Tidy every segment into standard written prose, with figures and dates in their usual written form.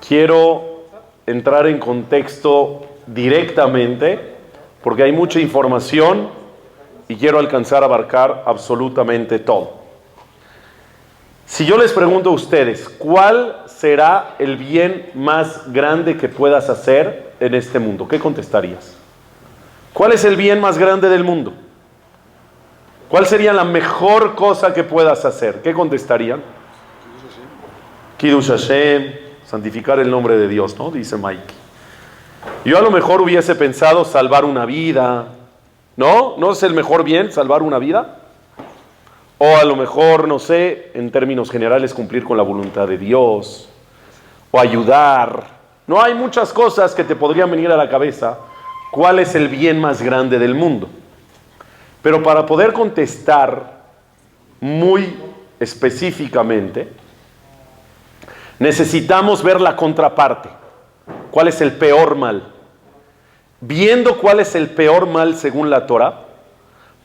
Quiero entrar en contexto directamente porque hay mucha información y quiero alcanzar a abarcar absolutamente todo. Si yo les pregunto a ustedes, ¿cuál será el bien más grande que puedas hacer en este mundo? ¿Qué contestarías? ¿Cuál es el bien más grande del mundo? ¿Cuál sería la mejor cosa que puedas hacer? ¿Qué contestarían? Kiddush Hashem, santificar el nombre de Dios, ¿no? Dice Mike. Yo a lo mejor hubiese pensado salvar una vida. ¿No? ¿No es el mejor bien salvar una vida? O a lo mejor, no sé, en términos generales, cumplir con la voluntad de Dios. O ayudar. No, hay muchas cosas que te podrían venir a la cabeza. ¿Cuál es el bien más grande del mundo? Pero para poder contestar muy específicamente, necesitamos ver la contraparte. ¿Cuál es el peor mal? Viendo cuál es el peor mal según la Torah,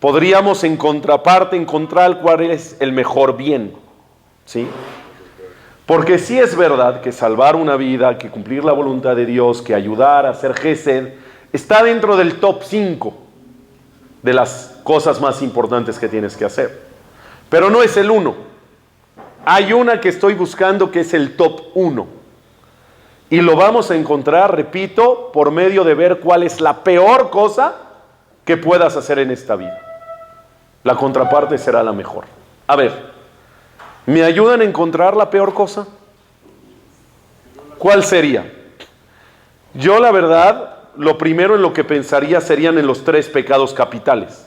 podríamos en contraparte encontrar cuál es el mejor bien. ¿Sí? Porque sí es verdad que salvar una vida, que cumplir la voluntad de Dios, que ayudar a hacer gesed, está dentro del top 5 de las cosas más importantes que tienes que hacer. Pero no es el 1. Hay una que estoy buscando que es el top 1. Y lo vamos a encontrar, repito, por medio de ver cuál es la peor cosa que puedas hacer en esta vida. La contraparte será la mejor. A ver, ¿me ayudan a encontrar la peor cosa? ¿Cuál sería? Yo, la verdad, lo primero en lo que pensaría serían en los 3 pecados capitales.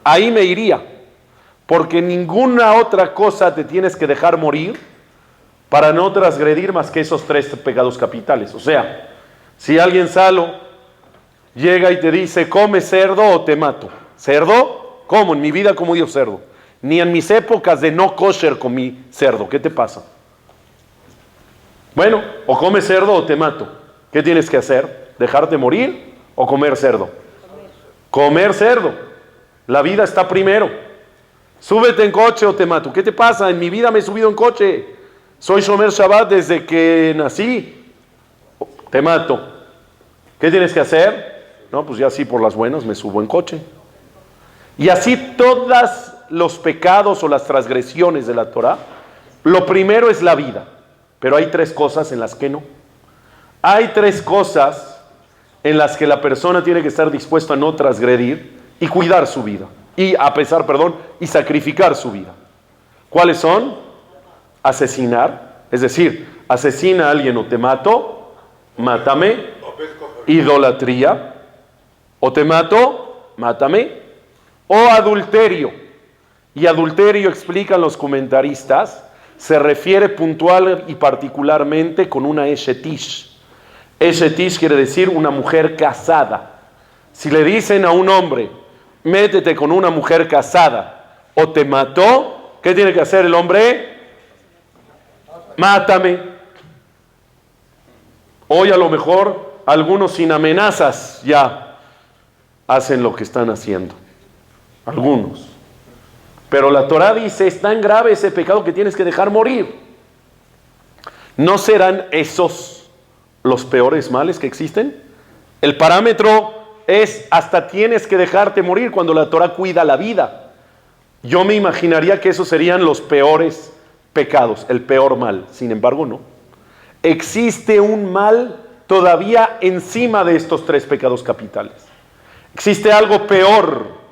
Ahí me iría, porque ninguna otra cosa te tienes que dejar morir para no transgredir más que esos 3 pecados capitales. O sea, si alguien salo llega y te dice, come cerdo o te mato. ¿Cerdo? ¿Cómo? En mi vida como yo cerdo. Ni en mis épocas de no kosher comí cerdo. ¿Qué te pasa? Bueno, o comes cerdo o te mato. ¿Qué tienes que hacer? ¿Dejarte morir o comer cerdo? Comer cerdo. La vida está primero. Súbete en coche o te mato. ¿Qué te pasa? En mi vida me he subido en coche. Soy Shomer Shabbat desde que nací. Te mato. ¿Qué tienes que hacer? No, pues ya sí, por las buenas me subo en coche. Y así todos los pecados o las transgresiones de la Torah, lo primero es la vida. Pero hay 3 cosas en las que no. Hay 3 cosas en las que la persona tiene que estar dispuesta a no transgredir y cuidar su vida. Y sacrificar su vida. ¿Cuáles son? Asesinar, es decir, asesina a alguien o te mato, mátame. Idolatría, o te mato, mátame. O adulterio. Y adulterio, explican los comentaristas, se refiere puntual y particularmente con una eshetish. Eshetish quiere decir una mujer casada. Si le dicen a un hombre, métete con una mujer casada o te mató, ¿qué tiene que hacer el hombre? Mátame. Hoy a lo mejor algunos sin amenazas ya hacen lo que están haciendo. Algunos. Pero la Torah dice, es tan grave ese pecado que tienes que dejar morir. ¿No serán esos los peores males que existen? El parámetro es hasta tienes que dejarte morir cuando la Torah cuida la vida. Yo me imaginaría que esos serían los peores pecados, el peor mal. Sin embargo, no. Existe un mal todavía encima de estos 3 pecados capitales. Existe algo peor.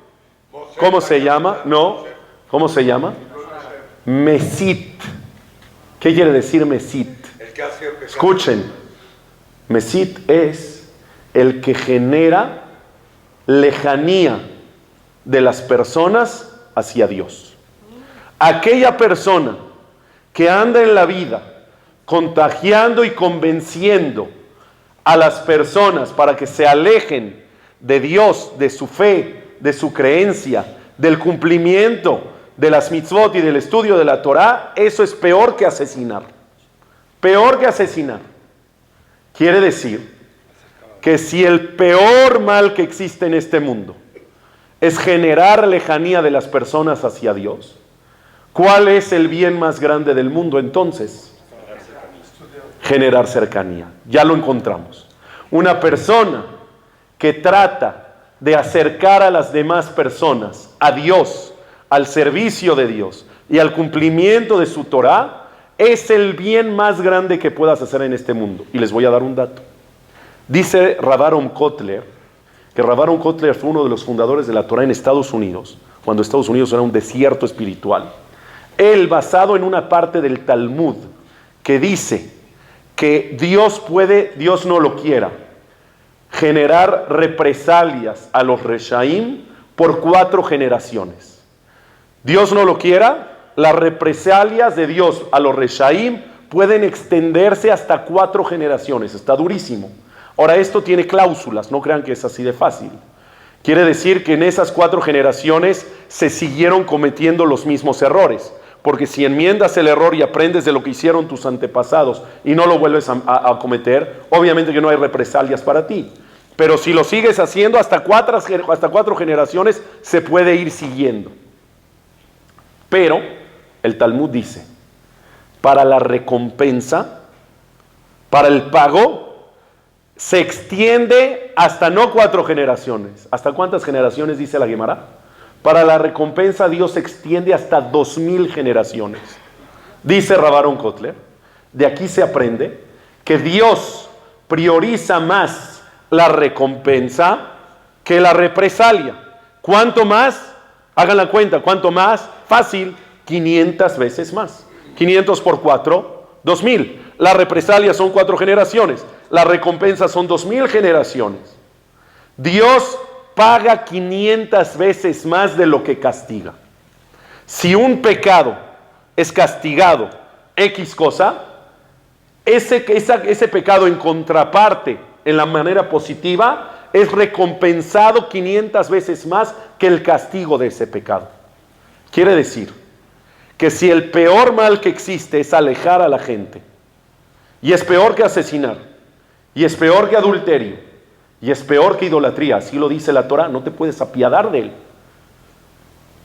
¿Cómo se llama? No. ¿Cómo se llama? Mesit. ¿Qué quiere decir mesit? Escuchen. Mesit es el que genera lejanía de las personas hacia Dios. Aquella persona que anda en la vida contagiando y convenciendo a las personas para que se alejen de Dios, de su fe, de su creencia, del cumplimiento de las mitzvot y del estudio de la Torah, eso es peor que asesinar. Peor que asesinar. Quiere decir que si el peor mal que existe en este mundo es generar lejanía de las personas hacia Dios, ¿cuál es el bien más grande del mundo entonces? generar cercanía. Ya lo encontramos. Una persona que trata de acercar a las demás personas a Dios, al servicio de Dios y al cumplimiento de su Torah, es el bien más grande que puedas hacer en este mundo. Y les voy a dar un dato. Dice Rav Aharon Kotler, que Rav Aharon Kotler fue uno de los fundadores de la Torah en Estados Unidos, cuando Estados Unidos era un desierto espiritual. Él, basado en una parte del Talmud, que dice que Dios no lo quiera, generar represalias a los Reshaim por 4 generaciones. Dios no lo quiera, las represalias de Dios a los Reshaim pueden extenderse hasta 4 generaciones. Está durísimo. Ahora, esto tiene cláusulas, no crean que es así de fácil. Quiere decir que en esas 4 generaciones se siguieron cometiendo los mismos errores. Porque si enmiendas el error y aprendes de lo que hicieron tus antepasados y no lo vuelves a cometer, obviamente que no hay represalias para ti. Pero si lo sigues haciendo, hasta 4 generaciones se puede ir siguiendo. Pero el Talmud dice, para la recompensa, para el pago, se extiende hasta no 4 generaciones. ¿Hasta cuántas generaciones dice la Gemara? Para la recompensa Dios se extiende hasta 2000 generaciones. Dice Rav Aharon Kotler, de aquí se aprende que Dios prioriza más la recompensa que la represalia. ¿Cuánto más? Hagan la cuenta, ¿cuánto más? Fácil, 500 veces más. 500 por 4, 2000. La represalia son 4 generaciones. La recompensa son 2000 generaciones. Dios paga 500 veces más de lo que castiga. Si un pecado es castigado X cosa, ese pecado en contraparte, en la manera positiva, es recompensado 500 veces más que el castigo de ese pecado. Quiere decir que si el peor mal que existe es alejar a la gente, y es peor que asesinar, y es peor que adulterio, y es peor que idolatría, así lo dice la Torah, no te puedes apiadar de él.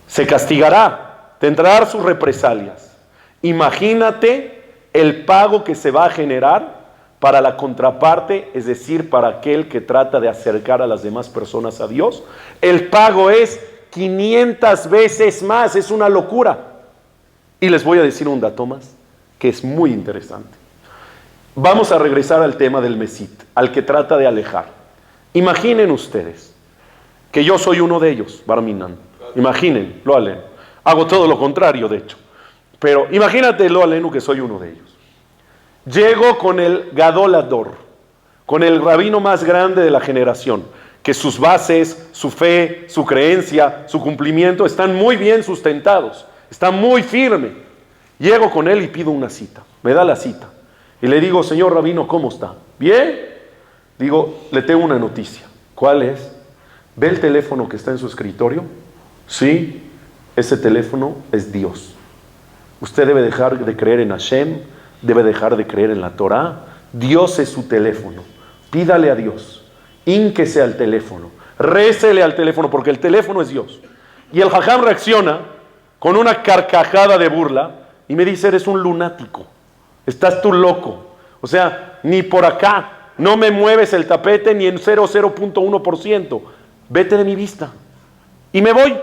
Se castigará, tendrá sus represalias. Imagínate el pago que se va a generar para la contraparte, es decir, para aquel que trata de acercar a las demás personas a Dios. El pago es 500 veces más, es una locura. Y les voy a decir un dato más, que es muy interesante. Vamos a regresar al tema del Mesit, al que trata de alejar. Imaginen ustedes que yo soy uno de ellos, Barminan. Imaginen, lo aleno. Hago todo lo contrario, de hecho. Pero imagínate, lo aleno, que soy uno de ellos. Llego con el Gadol Hador, con el rabino más grande de la generación, que sus bases, su fe, su creencia, su cumplimiento están muy bien sustentados, está muy firme. Llego con él y pido una cita. Me da la cita. Y le digo, señor rabino, ¿cómo está? ¿Bien? Digo, le tengo una noticia. ¿Cuál es? ¿Ve el teléfono que está en su escritorio? Sí, ese teléfono es Dios. Usted debe dejar de creer en Hashem, debe dejar de creer en la Torah. Dios es su teléfono. Pídale a Dios. Ínquese al teléfono. Récele al teléfono, porque el teléfono es Dios. Y el jajam reacciona con una carcajada de burla y me dice, eres un lunático. Estás tú loco. O sea, ni por acá. No me mueves el tapete ni en 0.1%. Vete de mi vista. Y me voy.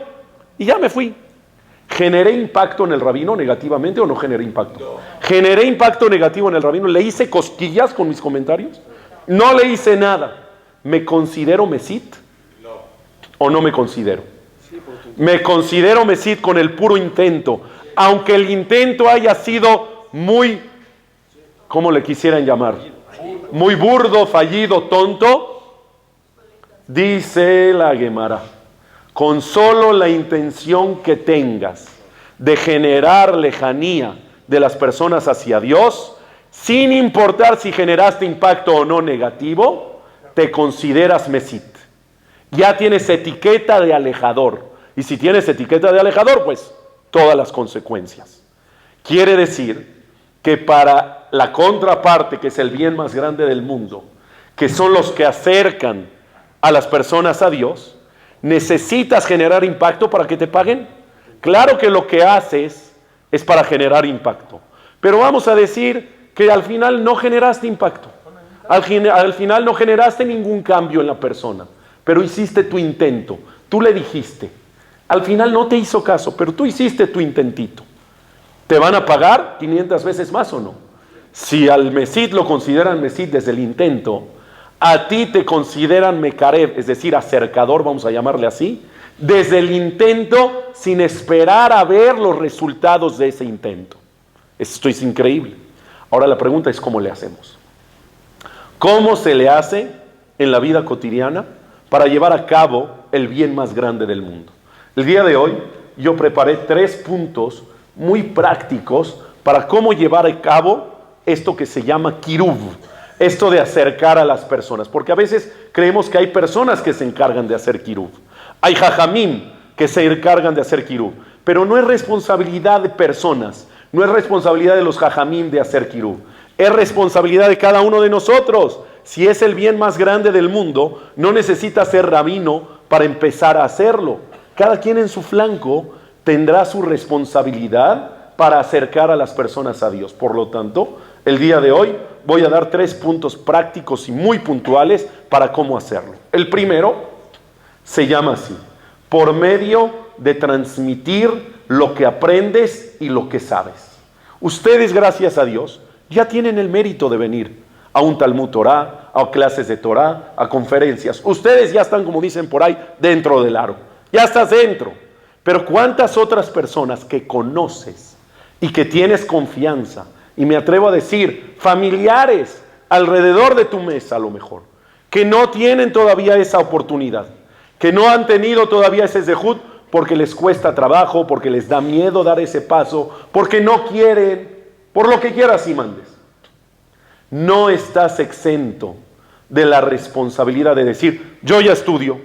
Y ya me fui. ¿Generé impacto en el rabino negativamente o no generé impacto? No. ¿Generé impacto negativo en el rabino? ¿Le hice cosquillas con mis comentarios? No le hice nada. ¿Me considero Mesit? No. ¿O no me considero? Sí, me considero Mesit con el puro intento. Aunque el intento haya sido muy, ¿cómo le quisieran llamar? Muy burdo, fallido, tonto. Dice la Gemara, con solo la intención que tengas de generar lejanía de las personas hacia Dios, sin importar si generaste impacto o no negativo, te consideras Mesit. Ya tienes etiqueta de alejador. Y si tienes etiqueta de alejador, pues todas las consecuencias. Quiere decir que para la contraparte, que es el bien más grande del mundo, que son los que acercan a las personas a Dios, ¿necesitas generar impacto para que te paguen? Claro que lo que haces es para generar impacto. Pero vamos a decir que al final no generaste impacto. Al final no generaste ningún cambio en la persona, pero hiciste tu intento. Tú le dijiste. Al final no te hizo caso, pero tú hiciste tu intentito. ¿Te van a pagar 500 veces más o no? Si al Mesid lo consideran Mesid desde el intento, a ti te consideran Mekarev, es decir, acercador, vamos a llamarle así, desde el intento sin esperar a ver los resultados de ese intento. Esto es increíble. Ahora la pregunta es ¿cómo le hacemos? ¿Cómo se le hace en la vida cotidiana para llevar a cabo el bien más grande del mundo? El día de hoy yo preparé 3 puntos muy prácticos para cómo llevar a cabo esto que se llama kiruv, esto de acercar a las personas, porque a veces creemos que hay personas que se encargan de hacer kiruv, hay jajamim que se encargan de hacer kiruv, pero no es responsabilidad de personas, no es responsabilidad de los jajamim de hacer kiruv, es responsabilidad de cada uno de nosotros. Si es el bien más grande del mundo, no necesita ser rabino para empezar a hacerlo. Cada quien en su flanco tendrá su responsabilidad para acercar a las personas a Dios. Por lo tanto, el día de hoy voy a dar 3 puntos prácticos y muy puntuales para cómo hacerlo. El primero se llama así: por medio de transmitir lo que aprendes y lo que sabes. Ustedes, gracias a Dios, ya tienen el mérito de venir a un Talmud Torah, a clases de Torah, a conferencias. Ustedes ya están, como dicen por ahí, dentro del aro. Ya estás dentro. Pero ¿cuántas otras personas que conoces y que tienes confianza, y me atrevo a decir, familiares alrededor de tu mesa a lo mejor, que no tienen todavía esa oportunidad, que no han tenido todavía ese zehut porque les cuesta trabajo, porque les da miedo dar ese paso, porque no quieren, por lo que quieras y mandes? No estás exento de la responsabilidad de decir, yo ya estudio,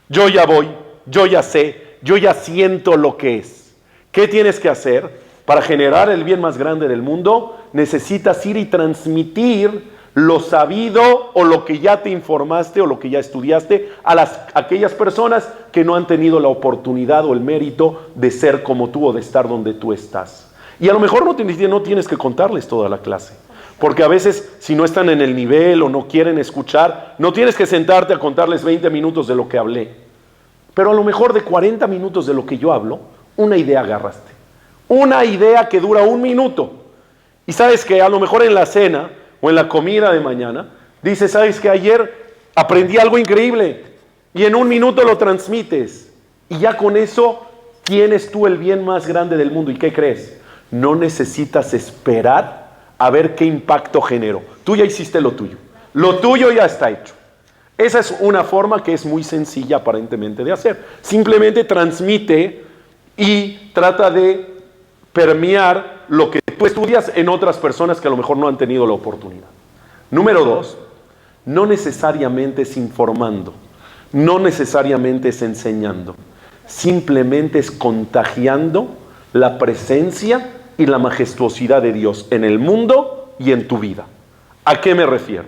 yo ya voy, yo ya sé, yo ya siento lo que es. ¿Qué tienes que hacer? Para generar el bien más grande del mundo, necesitas ir y transmitir lo sabido o lo que ya te informaste o lo que ya estudiaste a aquellas personas que no han tenido la oportunidad o el mérito de ser como tú o de estar donde tú estás. Y a lo mejor no tienes que contarles toda la clase, porque a veces si no están en el nivel o no quieren escuchar, no tienes que sentarte a contarles 20 minutos de lo que hablé. Pero a lo mejor de 40 minutos de lo que yo hablo, una idea agarraste. Una idea que dura 1 minuto. Y sabes que a lo mejor en la cena o en la comida de mañana, dices, sabes que ayer aprendí algo increíble y en 1 minuto lo transmites. Y ya con eso tienes tú el bien más grande del mundo. ¿Y qué crees? No necesitas esperar a ver qué impacto generó. Tú ya hiciste lo tuyo. Lo tuyo ya está hecho. Esa es una forma que es muy sencilla aparentemente de hacer. Simplemente transmite y trata de permear lo que tú estudias en otras personas que a lo mejor no han tenido la oportunidad. Número 2, no necesariamente es informando, no necesariamente es enseñando, simplemente es contagiando la presencia y la majestuosidad de Dios en el mundo y en tu vida. ¿A qué me refiero?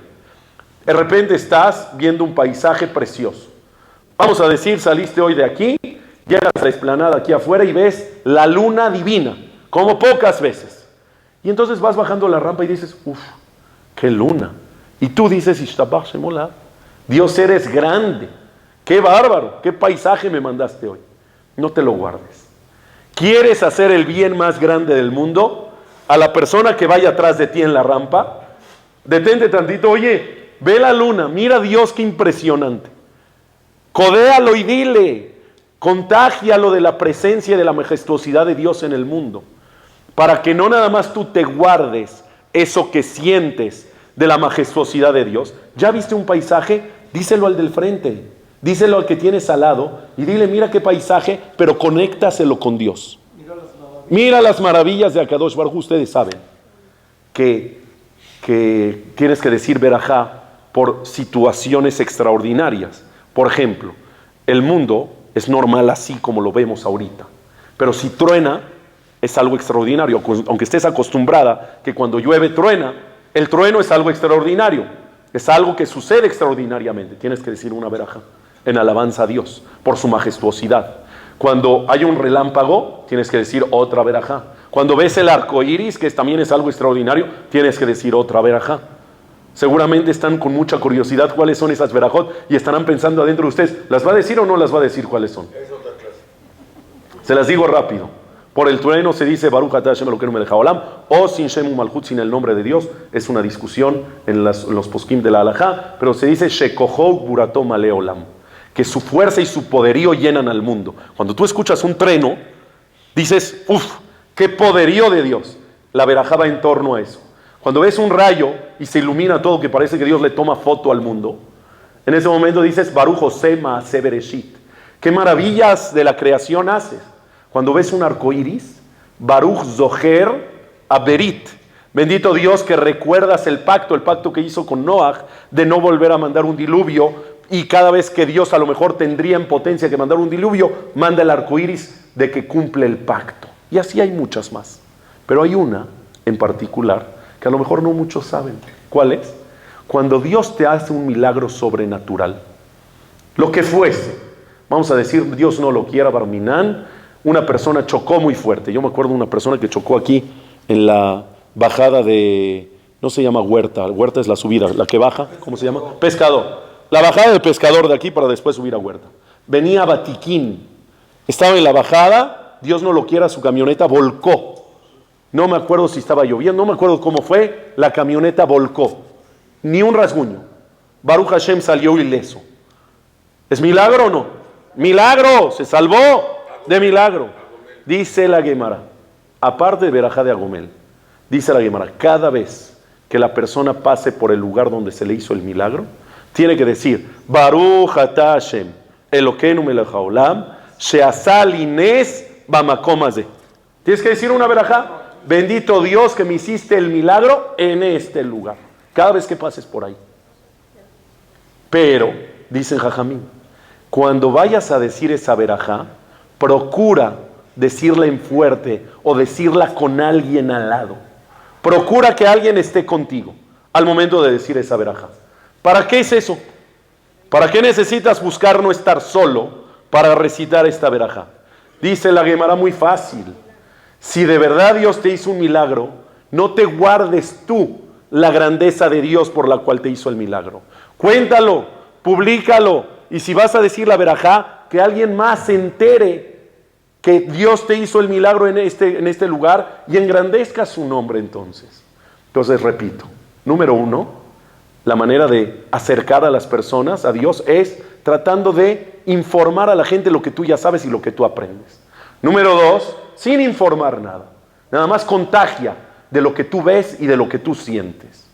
De repente estás viendo un paisaje precioso. Vamos a decir, saliste hoy de aquí, llegas a la explanada aquí afuera y ves la luna divina, como pocas veces. Y entonces vas bajando la rampa y dices, uff, qué luna. Y tú dices, Ishtabach Shemolah, Dios eres grande, qué bárbaro, qué paisaje me mandaste hoy. No te lo guardes. ¿Quieres hacer el bien más grande del mundo? A la persona que vaya atrás de ti en la rampa, detente tantito, oye, ve la luna, mira Dios, qué impresionante. Codéalo y dile, contágialo de la presencia y de la majestuosidad de Dios en el mundo, para que no nada más tú te guardes eso que sientes de la majestuosidad de Dios. ¿Ya viste un paisaje? Díselo al del frente, díselo al que tienes al lado y dile, mira qué paisaje, pero conéctaselo con Dios. Mira las maravillas de Akadosh Baruj Hu. Ustedes saben que tienes que decir verajá por situaciones extraordinarias. Por ejemplo, el mundo es normal así como lo vemos ahorita, pero si truena es algo extraordinario, aunque estés acostumbrada que cuando llueve truena, el trueno es algo extraordinario, es algo que sucede extraordinariamente. Tienes que decir una verajá en alabanza a Dios por su majestuosidad. Cuando hay un relámpago, tienes que decir otra verajá. Cuando ves el arco iris, que también es algo extraordinario, tienes que decir otra verajá. Seguramente están con mucha curiosidad cuáles son esas verajot y estarán pensando adentro de ustedes, ¿las va a decir o no las va a decir cuáles son? Es otra clase. Se las digo rápido. Por el trueno se dice Baruch atah Hashem Elokeinu melech haolam, o sin Shem Malchut, sin el nombre de Dios. Es una discusión en los poskim de la halajá, pero se dice Shekohou burato male olam, que su fuerza y su poderío llenan al mundo. Cuando tú escuchas un trueno, dices, uff, qué poderío de Dios. La verajá va en torno a eso. Cuando ves un rayo y se ilumina todo, que parece que Dios le toma foto al mundo, en ese momento dices, Baruch José Maaseh Bereshit. ¿Qué maravillas de la creación haces? Cuando ves un arco iris, Baruch Zoher Aberit. Bendito Dios que recuerdas el pacto que hizo con Noach, de no volver a mandar un diluvio, y cada vez que Dios a lo mejor tendría en potencia que mandar un diluvio, manda el arco iris de que cumple el pacto. Y así hay muchas más. Pero hay una en particular que a lo mejor no muchos saben. ¿Cuál es? Cuando Dios te hace un milagro sobrenatural. Lo que fuese. Vamos a decir, Dios no lo quiera, Barminán, una persona chocó muy fuerte. Yo me acuerdo de una persona que chocó aquí en la bajada de, no se llama Huerta, Huerta es la subida, la que baja, ¿cómo se llama? Pescador. La bajada del Pescador de aquí para después subir a Huerta. Venía a Batiquín, estaba en la bajada, Dios no lo quiera, su camioneta volcó. No me acuerdo si estaba lloviendo, no me acuerdo cómo fue, la camioneta volcó. Ni un rasguño. Baruch Hashem salió ileso. ¿Es milagro o no? ¡Milagro! Se salvó de milagro. Dice la Gemara, aparte de verajá de Agomel, dice la Gemara, cada vez que la persona pase por el lugar donde se le hizo el milagro, tiene que decir, Baruch atah Hashem, Elokeinu melech haolam, she'asal ines bamakom hazeh. Tienes que decir una verajá, bendito Dios que me hiciste el milagro en este lugar. Cada vez que pases por ahí. Pero, dicen Jajamín, cuando vayas a decir esa verajá, procura decirla en fuerte o decirla con alguien al lado. Procura que alguien esté contigo al momento de decir esa verajá. ¿Para qué es eso? ¿Para qué necesitas buscar no estar solo para recitar esta verajá? Dice la Gemara, muy fácil. Si de verdad Dios te hizo un milagro, no te guardes tú la grandeza de Dios por la cual te hizo el milagro. Cuéntalo, públicalo, y si vas a decir la verajá, que alguien más se entere que Dios te hizo el milagro en este lugar y engrandezca su nombre entonces. Entonces repito, número 1, la manera de acercar a las personas a Dios es tratando de informar a la gente lo que tú ya sabes y lo que tú aprendes. Número 2, sin informar nada. Nada más contagia de lo que tú ves y de lo que tú sientes.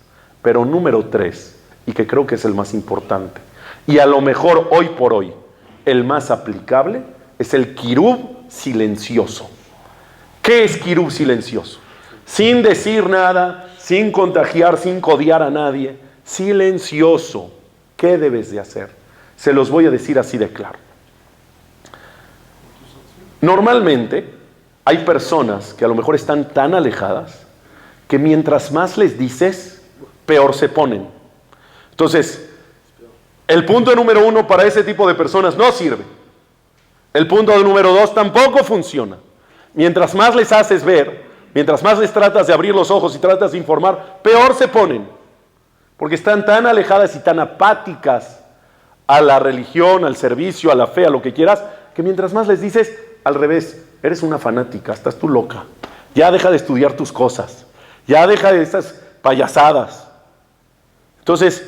Pero número 3, y que creo que es el más importante, y a lo mejor hoy por hoy, el más aplicable, es el kirub silencioso. ¿Qué es kirub silencioso? Sin decir nada, sin contagiar, sin codiar a nadie. Silencioso. ¿Qué debes de hacer? Se los voy a decir así de claro. Normalmente hay personas que a lo mejor están tan alejadas que mientras más les dices, peor se ponen. Entonces, el punto número 1 para ese tipo de personas no sirve. El punto número 2 tampoco funciona. Mientras más les haces ver, mientras más les tratas de abrir los ojos y tratas de informar, peor se ponen. Porque están tan alejadas y tan apáticas a la religión, al servicio, a la fe, a lo que quieras, que mientras más les dices, al revés, eres una fanática, estás tú loca. Ya deja de estudiar tus cosas. Ya deja de estas payasadas. Entonces,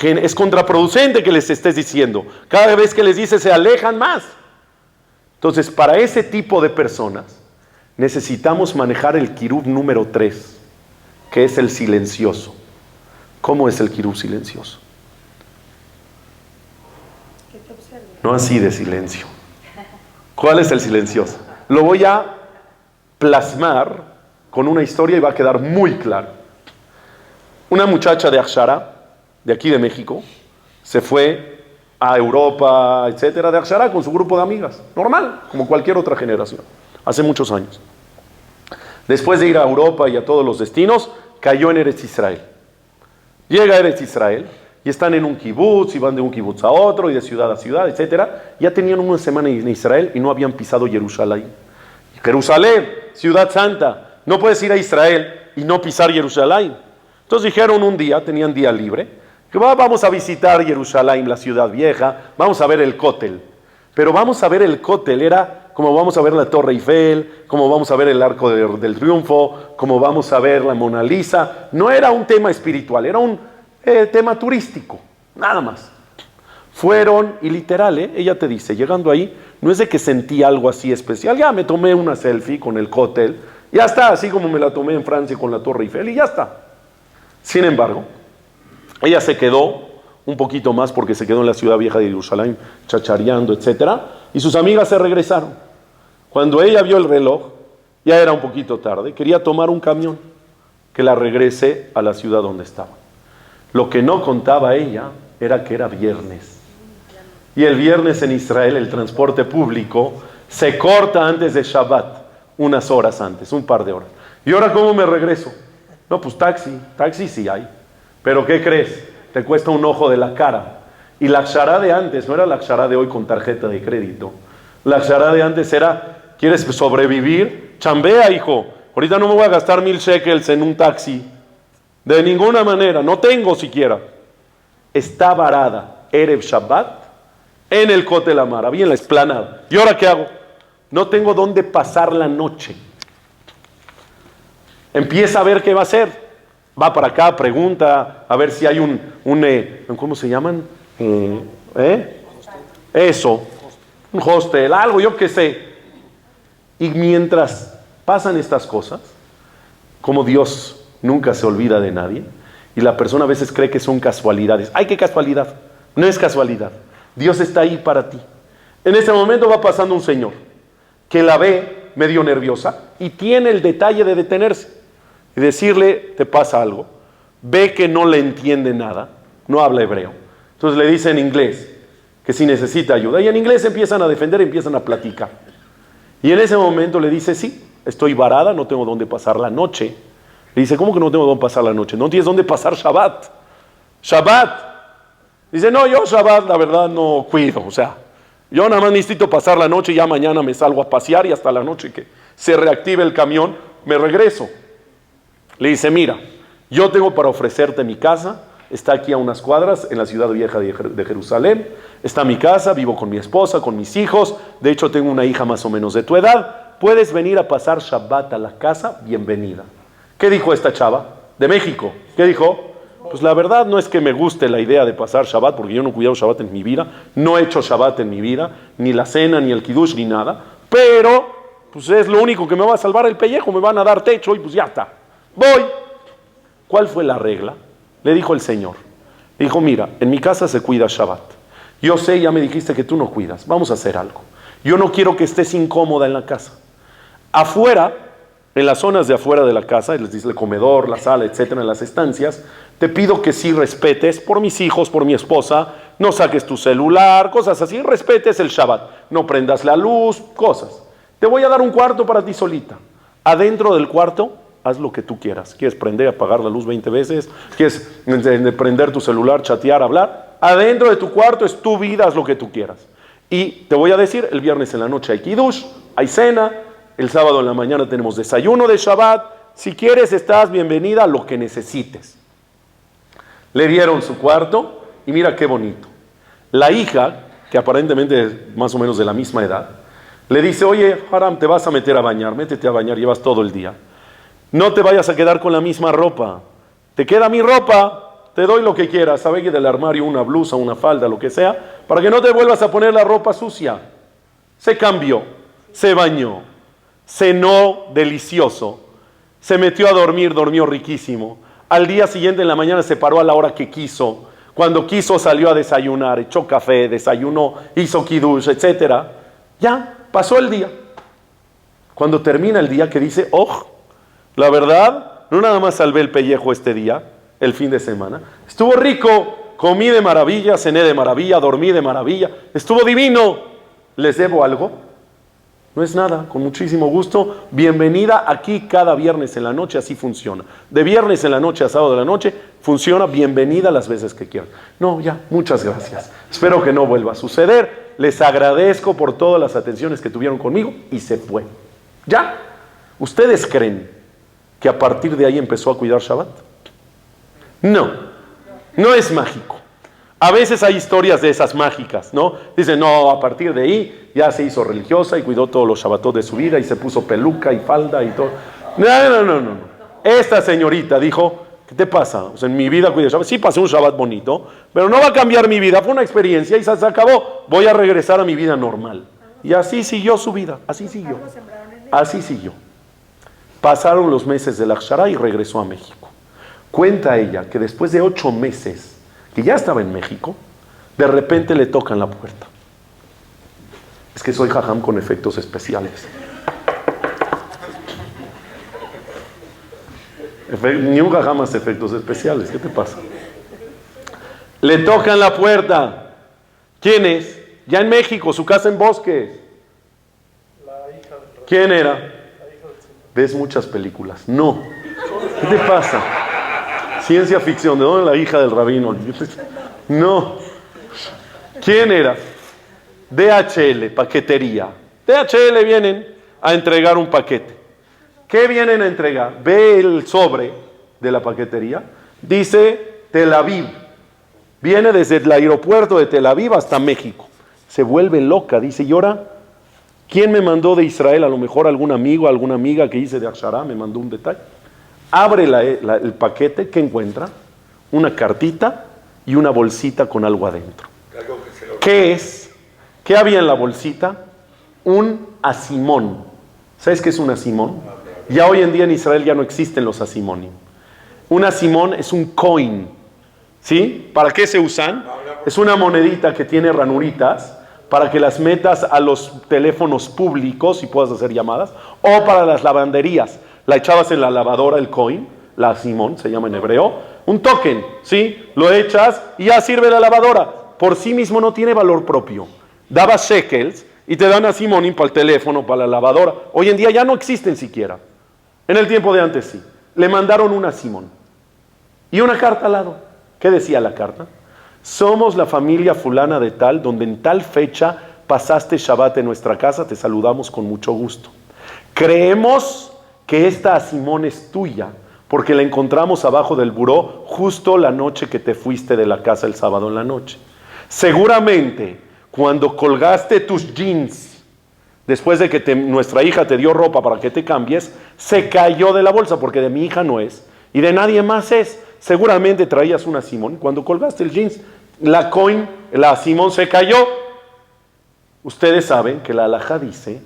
es contraproducente que les estés diciendo. Cada vez que les dices, se alejan más. Entonces, para ese tipo de personas, necesitamos manejar el kirub número 3, que es el silencioso. ¿Cómo es el kirub silencioso? No así de silencio. ¿Cuál es el silencioso? Lo voy a plasmar con una historia y va a quedar muy claro. Una muchacha de Akshara, de aquí de México, se fue a Europa, etcétera, de Akshara con su grupo de amigas. Normal, como cualquier otra generación. Hace muchos años. Después de ir a Europa y a todos los destinos, cayó en Eretz Israel. Llega a Eretz Israel y están en un kibutz, y van de un kibutz a otro, y de ciudad a ciudad, etc. Ya tenían una semana en Israel y no habían pisado Jerusalén. Jerusalén, ciudad santa, no puedes ir a Israel y no pisar Jerusalén. Entonces dijeron un día, tenían día libre, que vamos a visitar Jerusalén, la ciudad vieja, vamos a ver el Kotel. Pero vamos a ver el Kotel, era como vamos a ver la Torre Eiffel, como vamos a ver el Arco del Triunfo, como vamos a ver la Mona Lisa. No era un tema espiritual, era un tema turístico, nada más. Fueron, y literal, ella te dice, llegando ahí, no es de que sentí algo así especial, ya me tomé una selfie con el Kotel, ya está, así como me la tomé en Francia con la Torre Eiffel, y ya está. Sin embargo, ella se quedó un poquito más porque se quedó en la ciudad vieja de Jerusalén, chachareando, etc. Y sus amigas se regresaron. Cuando ella vio el reloj, ya era un poquito tarde, quería tomar un camión que la regrese a la ciudad donde estaba. Lo que no contaba ella era que era viernes. Y el viernes en Israel el transporte público se corta antes de Shabbat, unas horas antes, un par de horas. ¿Y ahora cómo me regreso? No, pues taxi sí hay. Pero ¿qué crees? Te cuesta un ojo de la cara. Y la akshara de antes, no era la akshara de hoy con tarjeta de crédito. La akshara de antes era, ¿quieres sobrevivir? Chambea, hijo. Ahorita no me voy a gastar 1,000 shekels en un taxi. De ninguna manera, no tengo siquiera. Está varada, Erev Shabbat, en el Kotel Amara, bien la explanada. ¿Y ahora qué hago? No tengo dónde pasar la noche. Empieza a ver qué va a hacer. Va para acá, pregunta, a ver si hay un ¿cómo se llaman? Eso, un hostel, algo, yo qué sé. Y mientras pasan estas cosas, como Dios nunca se olvida de nadie, y la persona a veces cree que son casualidades. ¡Ay, qué casualidad! No es casualidad. Dios está ahí para ti. En ese momento va pasando un señor que la ve medio nerviosa y tiene el detalle de detenerse y decirle, te pasa algo. Ve que no le entiende nada, no habla hebreo. Entonces le dice en inglés que si necesita ayuda. Y en inglés empiezan a defender, empiezan a platicar. Y en ese momento le dice, sí, estoy varada, no tengo dónde pasar la noche. Le dice, ¿cómo que no tengo dónde pasar la noche? No tienes dónde pasar Shabbat. Shabbat. Dice, no, yo Shabbat la verdad no cuido. O sea, yo nada más necesito pasar la noche y ya mañana me salgo a pasear y hasta la noche que se reactive el camión, me regreso. Le dice, mira, yo tengo para ofrecerte mi casa, está aquí a unas cuadras en la ciudad vieja de Jerusalén, está mi casa, vivo con mi esposa, con mis hijos, de hecho tengo una hija más o menos de tu edad, puedes venir a pasar Shabbat a la casa, bienvenida. ¿Qué dijo esta chava? De México. ¿Qué dijo? Pues la verdad no es que me guste la idea de pasar Shabbat, porque yo no he cuidado Shabbat en mi vida, no he hecho Shabbat en mi vida, ni la cena, ni el kiddush, ni nada, pero pues es lo único que me va a salvar el pellejo, me van a dar techo y pues ya está. Voy. ¿Cuál fue la regla? Le dijo el Señor. Le dijo, mira, en mi casa se cuida Shabbat. Yo sé, ya me dijiste que tú no cuidas. Vamos a hacer algo. Yo no quiero que estés incómoda en la casa. Afuera, en las zonas de afuera de la casa, les dice el comedor, la sala, etcétera, en las estancias, te pido que sí respetes por mis hijos, por mi esposa, no saques tu celular, cosas así, respetes el Shabbat. No prendas la luz, cosas. Te voy a dar un cuarto para ti solita. Adentro del cuarto, haz lo que tú quieras. ¿Quieres prender, apagar la luz 20 veces? ¿Quieres prender tu celular, chatear, hablar? Adentro de tu cuarto es tu vida, haz lo que tú quieras. Y te voy a decir, el viernes en la noche hay kiddush, hay cena, el sábado en la mañana tenemos desayuno de Shabbat. Si quieres, estás bienvenida a lo que necesites. Le dieron su cuarto y mira qué bonito. La hija, que aparentemente es más o menos de la misma edad, le dice, oye, Haram, te vas a meter a bañar, métete a bañar, llevas todo el día. No te vayas a quedar con la misma ropa. Te queda mi ropa, te doy lo que quieras. Sabe que del armario una blusa, una falda, lo que sea, para que no te vuelvas a poner la ropa sucia. Se cambió, se bañó, cenó delicioso, se metió a dormir, durmió riquísimo. Al día siguiente en la mañana se paró a la hora que quiso. Cuando quiso salió a desayunar, echó café, desayunó, hizo kiddush, etc. Ya, pasó el día. Cuando termina el día que dice, oh, la verdad, no nada más salvé el pellejo este día, el fin de semana. Estuvo rico, comí de maravilla, cené de maravilla, dormí de maravilla. Estuvo divino. ¿Les debo algo? No es nada, con muchísimo gusto. Bienvenida aquí cada viernes en la noche, así funciona. De viernes en la noche a sábado de la noche, funciona. Bienvenida las veces que quieran. No, ya, muchas gracias. Espero que no vuelva a suceder. Les agradezco por todas las atenciones que tuvieron conmigo y se fue. ¿Ya? ¿Ustedes creen que a partir de ahí empezó a cuidar Shabbat? No, no es mágico. A veces hay historias de esas mágicas, ¿no? Dicen, no, a partir de ahí ya se hizo religiosa y cuidó todos los Shabbatot de su vida y se puso peluca y falda y todo. No. Esta señorita dijo, ¿qué te pasa? O sea, en mi vida cuidé Shabbat. Sí, pasé un Shabbat bonito, pero no va a cambiar mi vida. Fue una experiencia y se acabó. Voy a regresar a mi vida normal. Y así siguió su vida, así siguió. Así siguió. Pasaron los meses de la Akshara y regresó a México. Cuenta ella que después de 8 meses que ya estaba en México, de repente le tocan la puerta. Es que soy jajam con efectos especiales. Ni un jajam hace efectos especiales. ¿Qué te pasa? Le tocan la puerta. ¿Quién es? Ya en México, su casa en Bosques. ¿Quién era? ¿Ves muchas películas? No. ¿Qué te pasa? Ciencia ficción, ¿de dónde la hija del rabino? No. ¿Quién era? DHL, paquetería. DHL vienen a entregar un paquete. ¿Qué vienen a entregar? Ve el sobre de la paquetería. Dice Tel Aviv. Viene desde el aeropuerto de Tel Aviv hasta México. Se vuelve loca. Dice, ¿y ahora quién me mandó de Israel? A lo mejor algún amigo, alguna amiga que hice de Akshara me mandó un detalle. Abre el paquete, ¿qué encuentra? Una cartita y una bolsita con algo adentro. ¿Qué es? ¿Qué había en la bolsita? Un asimón. ¿Sabes qué es un asimón? Ya hoy en día en Israel ya no existen los asimonim. Un asimón es un coin. ¿Sí? ¿Para qué se usan? Es una monedita que tiene ranuritas para que las metas a los teléfonos públicos y puedas hacer llamadas, o para las lavanderías. La echabas en la lavadora, el coin, la simón, se llama en hebreo, un token, ¿sí? Lo echas y ya sirve la lavadora. Por sí mismo no tiene valor propio. Dabas shekels y te dan a simón para el teléfono, para la lavadora. Hoy en día ya no existen siquiera. En el tiempo de antes sí. Le mandaron una simón y una carta al lado. ¿Qué decía la carta? Somos la familia fulana de tal, donde en tal fecha pasaste Shabbat en nuestra casa, te saludamos con mucho gusto. Creemos que esta asimón es tuya, porque la encontramos abajo del buró justo la noche que te fuiste de la casa el sábado en la noche. Seguramente, cuando colgaste tus jeans, después de que nuestra hija te dio ropa para que te cambies, se cayó de la bolsa, porque de mi hija no es, y de nadie más es. Seguramente traías una asimón, cuando colgaste el jeans, la coin, la asimón se cayó. Ustedes saben que la halajá dice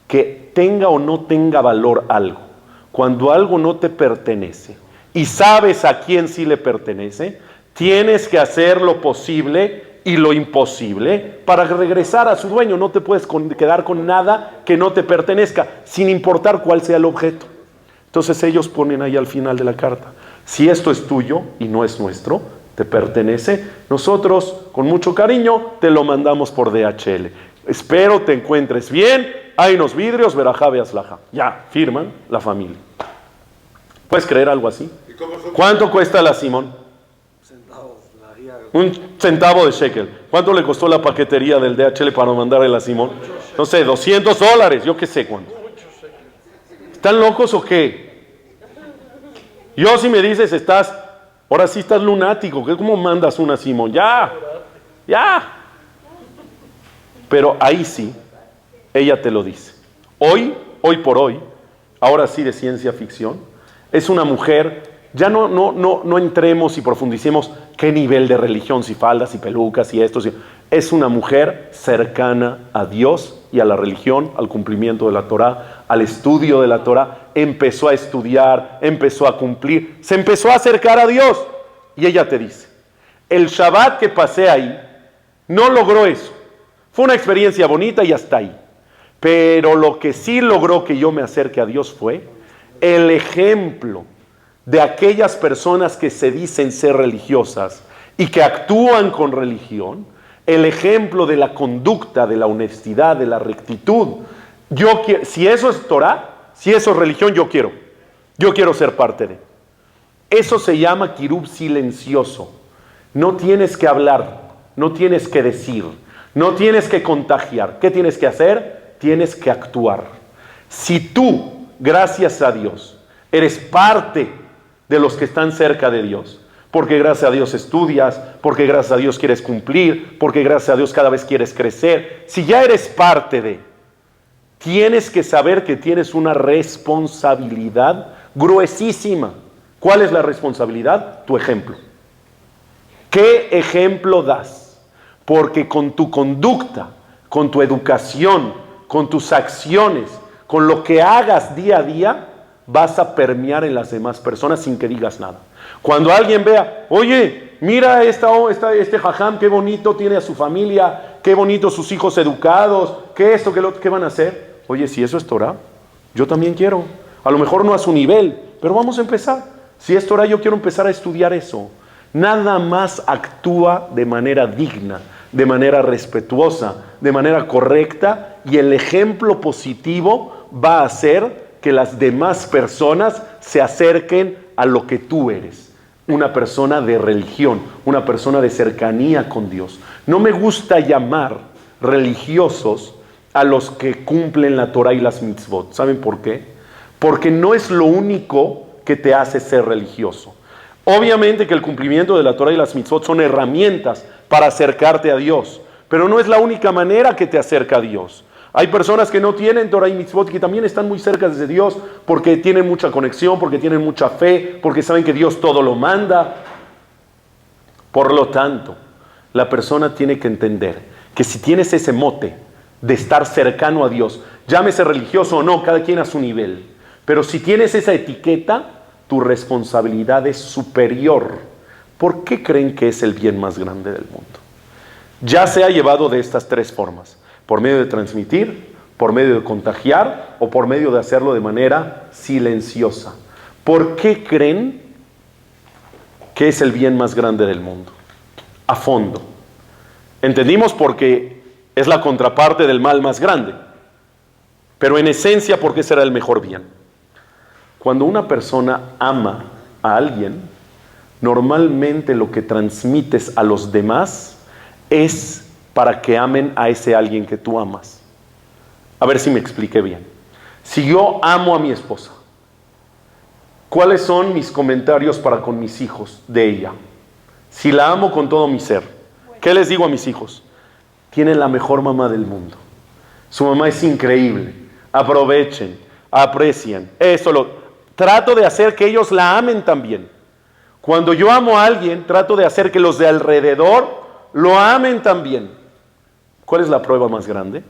que tenga o no tenga valor algo, cuando algo no te pertenece y sabes a quién sí le pertenece, tienes que hacer lo posible y lo imposible para regresar a su dueño. No te puedes quedar con nada que no te pertenezca, sin importar cuál sea el objeto. Entonces ellos ponen ahí al final de la carta, si esto es tuyo y no es nuestro, te pertenece, nosotros con mucho cariño te lo mandamos por DHL. Espero te encuentres bien, hay unos vidrios, verajá, beaslaja. Ya, firman la familia. ¿Puedes creer algo así? ¿Cuánto cuesta la Simón? Un centavo de shekel. ¿Cuánto le costó la paquetería del DHL para mandarle la Simón? No sé, $200, yo qué sé cuánto. ¿Están locos o qué? Yo si me dices, ahora sí estás lunático, ¿cómo mandas una Simón? Ya. Pero ahí sí, ella te lo dice. Hoy por hoy, ahora sí de ciencia ficción, es una mujer, ya no entremos y profundicemos qué nivel de religión, si faldas, y pelucas, y esto, es una mujer cercana a Dios y a la religión, al cumplimiento de la Torah, al estudio de la Torah. Empezó a estudiar, empezó a cumplir, se empezó a acercar a Dios. Y ella te dice, el Shabbat que pasé ahí, no logró eso. Fue una experiencia bonita y hasta ahí. Pero lo que sí logró que yo me acerque a Dios fue el ejemplo de aquellas personas que se dicen ser religiosas y que actúan con religión, el ejemplo de la conducta, de la honestidad, de la rectitud, Si eso es Torah, si eso es religión, yo quiero ser parte de. Eso se llama kirub silencioso. No tienes que hablar, no tienes que decir, no tienes que contagiar. ¿Qué tienes que hacer? Tienes que actuar. Si tú, gracias a Dios, eres parte de los que están cerca de Dios, porque gracias a Dios estudias, porque gracias a Dios quieres cumplir, porque gracias a Dios cada vez quieres crecer, si ya eres parte de, tienes que saber que tienes una responsabilidad gruesísima. ¿Cuál es la responsabilidad? Tu ejemplo. ¿Qué ejemplo das? Porque con tu conducta, con tu educación, con tus acciones, con lo que hagas día a día, vas a permear en las demás personas sin que digas nada. Cuando alguien vea, oye, mira este jajam, qué bonito tiene a su familia, qué bonito sus hijos educados, qué esto, qué lo otro, ¿qué van a hacer? Oye, si eso es Torah, yo también quiero. A lo mejor no a su nivel, pero vamos a empezar. Si es Torah, yo quiero empezar a estudiar eso. Nada más actúa de manera digna, de manera respetuosa, de manera correcta, y el ejemplo positivo va a hacer que las demás personas se acerquen a lo que tú eres. Una persona de religión, una persona de cercanía con Dios. No me gusta llamar religiosos a los que cumplen la Torah y las mitzvot. ¿Saben por qué? Porque no es lo único que te hace ser religioso. Obviamente que el cumplimiento de la Torah y las mitzvot son herramientas para acercarte a Dios, pero no es la única manera que te acerca a Dios. Hay personas que no tienen Torah y mitzvot que también están muy cerca de Dios porque tienen mucha conexión, porque tienen mucha fe, porque saben que Dios todo lo manda. Por lo tanto, la persona tiene que entender que si tienes ese mote de estar cercano a Dios, llámese religioso o no, cada quien a su nivel, pero si tienes esa etiqueta, tu responsabilidad es superior. ¿Por qué creen que es el bien más grande del mundo? Ya se ha llevado de estas tres formas: por medio de transmitir, por medio de contagiar o por medio de hacerlo de manera silenciosa. ¿Por qué creen que es el bien más grande del mundo? A fondo. Entendimos porque es la contraparte del mal más grande, pero en esencia, ¿por qué será el mejor bien? Cuando una persona ama a alguien, normalmente lo que transmites a los demás es para que amen a ese alguien que tú amas. A ver si me expliqué bien. Si yo amo a mi esposa, ¿cuáles son mis comentarios para con mis hijos de ella? Si la amo con todo mi ser, ¿qué les digo a mis hijos? Tienen la mejor mamá del mundo. Su mamá es increíble. Aprovechen, aprecien. Trato de hacer que ellos la amen también. Cuando yo amo a alguien, trato de hacer que los de alrededor lo amen también. ¿Cuál es la prueba más grande?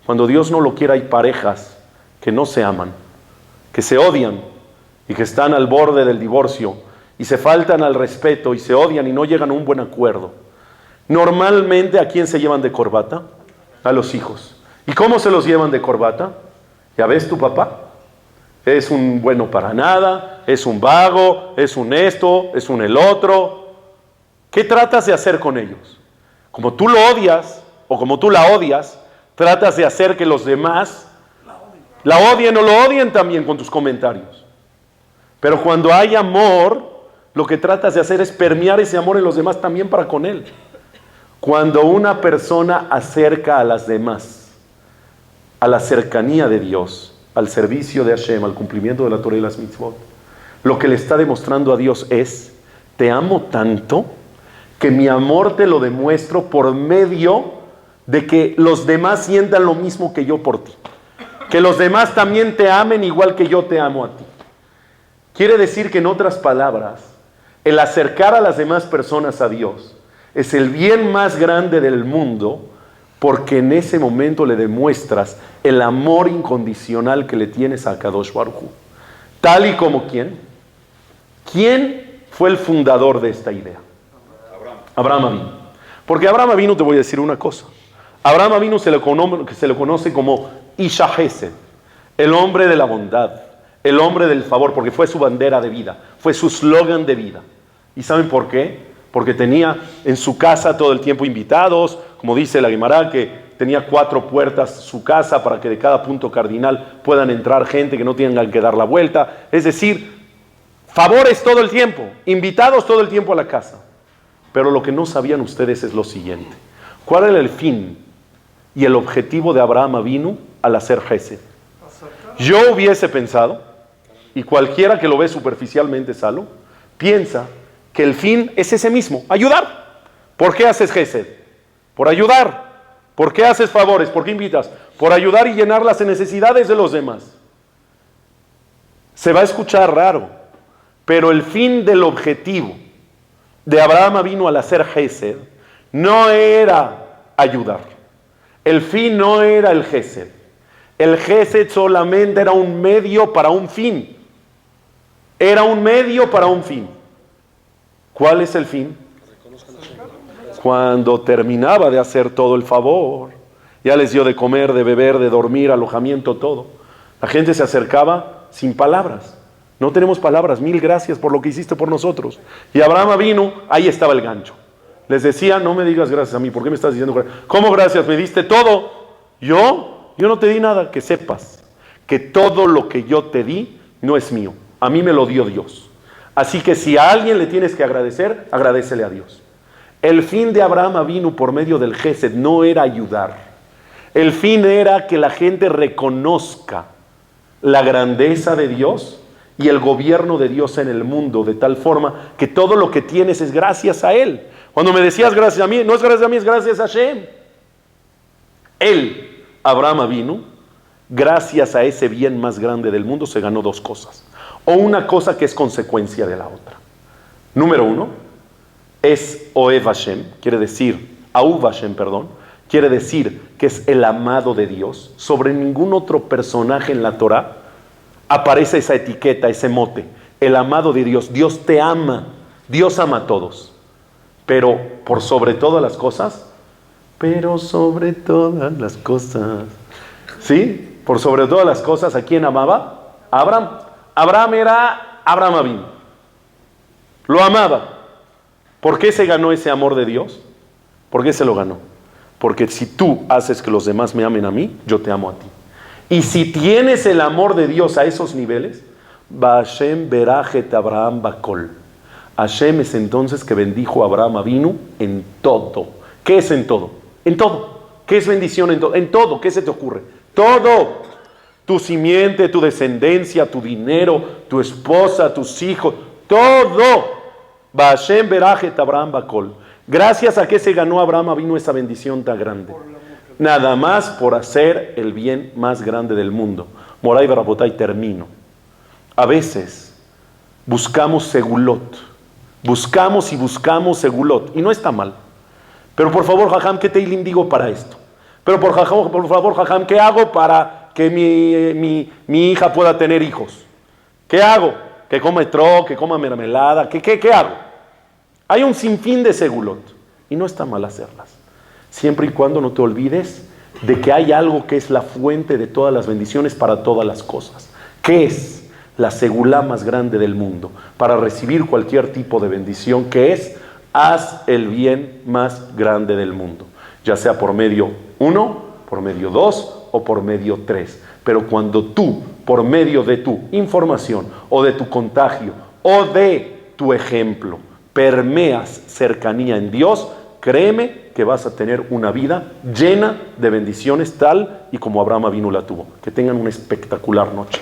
Cuando Dios no lo quiera, hay parejas que no se aman, que se odian y que están al borde del divorcio y se faltan al respeto y se odian y no llegan a un buen acuerdo. Normalmente, ¿a quién se llevan de corbata? A los hijos. ¿Y cómo se los llevan de corbata? ¿Ya ves tu papá? Es un bueno para nada, es un vago, es un esto, es un el otro. ¿Qué tratas de hacer con ellos? Como tú lo odias o como tú la odias, tratas de hacer que los demás la odien o lo odien también con tus comentarios. Pero cuando hay amor, lo que tratas de hacer es permear ese amor en los demás también para con él. Cuando una persona acerca a las demás a la cercanía de Dios, al servicio de Hashem, al cumplimiento de la Torah y las mitzvot, lo que le está demostrando a Dios es: te amo tanto que mi amor te lo demuestro por medio de que los demás sientan lo mismo que yo por ti, que los demás también te amen igual que yo te amo a ti. Quiere decir que, en otras palabras, el acercar a las demás personas a Dios es el bien más grande del mundo, porque en ese momento le demuestras el amor incondicional que le tienes a Kadosh Baruj Hu. Tal y como ¿quién? ¿Quién fue el fundador de esta idea? Abraham Avinu. Porque Abraham Avinu, te voy a decir una cosa. Abraham Avinu se le conoce como Isha Hesed, el hombre de la bondad, el hombre del favor, porque fue su bandera de vida, fue su slogan de vida. ¿Y saben por qué? Porque tenía en su casa todo el tiempo invitados, como dice la Gemara, que tenía 4 puertas su casa para que de cada punto cardinal puedan entrar gente, que no tengan que dar la vuelta. Es decir, favores todo el tiempo, invitados todo el tiempo a la casa. Pero lo que no sabían ustedes es lo siguiente. ¿Cuál era el fin y el objetivo de Abraham Avinu al hacer Gesed? Yo hubiese pensado, y cualquiera que lo ve superficialmente salo, piensa que el fin es ese mismo, ayudar. ¿Por qué haces Gesed? Por ayudar. ¿Por qué haces favores? ¿Por qué invitas? Por ayudar y llenar las necesidades de los demás. Se va a escuchar raro, pero el fin del objetivo de Abraham Avinu al hacer Gesed no era ayudar. El fin no era el Gesed. El Gesed solamente era un medio para un fin. Era un medio para un fin. ¿Cuál es el fin? Cuando terminaba de hacer todo el favor, ya les dio de comer, de beber, de dormir, alojamiento, todo. La gente se acercaba sin palabras. No tenemos palabras, 1000 gracias por lo que hiciste por nosotros. Y Abraham vino, ahí estaba el gancho. Les decía, no me digas gracias a mí, ¿por qué me estás diciendo gracias? ¿Cómo gracias? ¿Me diste todo? Yo no te di nada, que sepas que todo lo que yo te di no es mío, a mí me lo dio Dios. Así que si a alguien le tienes que agradecer, agradécele a Dios. El fin de Abraham vino por medio del Gesed no era ayudar. El fin era que la gente reconozca la grandeza de Dios y el gobierno de Dios en el mundo, de tal forma que todo lo que tienes es gracias a Él. Cuando me decías gracias a mí, no es gracias a mí, es gracias a Hashem. Él, Abraham vino, gracias a ese bien más grande del mundo, se ganó 2 cosas. O una cosa que es consecuencia de la otra. Número 1, es Oev Hashem, quiere decir, Ahuv Hashem, perdón, quiere decir que es el amado de Dios. Sobre ningún otro personaje en la Torah aparece esa etiqueta, ese mote, el amado de Dios. Dios te ama, Dios ama a todos. Pero por sobre todas las cosas, ¿sí? Por sobre todas las cosas, ¿a quién amaba? A Abraham. Abraham era Abraham Avinu. Lo amaba. ¿Por qué se ganó ese amor de Dios? ¿Por qué se lo ganó? Porque si tú haces que los demás me amen a mí, yo te amo a ti. Y si tienes el amor de Dios a esos niveles, Hashem berajet Abraham bakol. Hashem es entonces que bendijo a Abraham Avinu en todo. ¿Qué es en todo? En todo. ¿Qué es bendición en todo? En todo. ¿Qué se te ocurre? Todo. Tu simiente, tu descendencia, tu dinero, tu esposa, tus hijos, todo. Hashem berajet Abraham bakol. Gracias a que se ganó Abraham vino esa bendición tan grande. Nada más por hacer el bien más grande del mundo. Moray Barabotay, termino. A veces buscamos segulot. Buscamos y buscamos segulot. Y no está mal. Pero por favor, Jajam, ¿qué teilim digo para esto? Pero por favor, Jajam, ¿qué hago para que mi hija pueda tener hijos? ¿Qué hago? Que coma etrog, que coma mermelada. ¿Qué hago? Hay un sinfín de segulot. Y no está mal hacerlas. Siempre y cuando no te olvides de que hay algo que es la fuente de todas las bendiciones para todas las cosas. ¿Qué es? La segulá más grande del mundo. Para recibir cualquier tipo de bendición, que es, haz el bien más grande del mundo. Ya sea por medio 1, por medio 2 o por medio 3. Pero cuando tú, por medio de tu información o de tu contagio o de tu ejemplo, permeas cercanía en Dios, créeme que vas a tener una vida llena de bendiciones tal y como Abraham vino la tuvo. Que tengan una espectacular noche.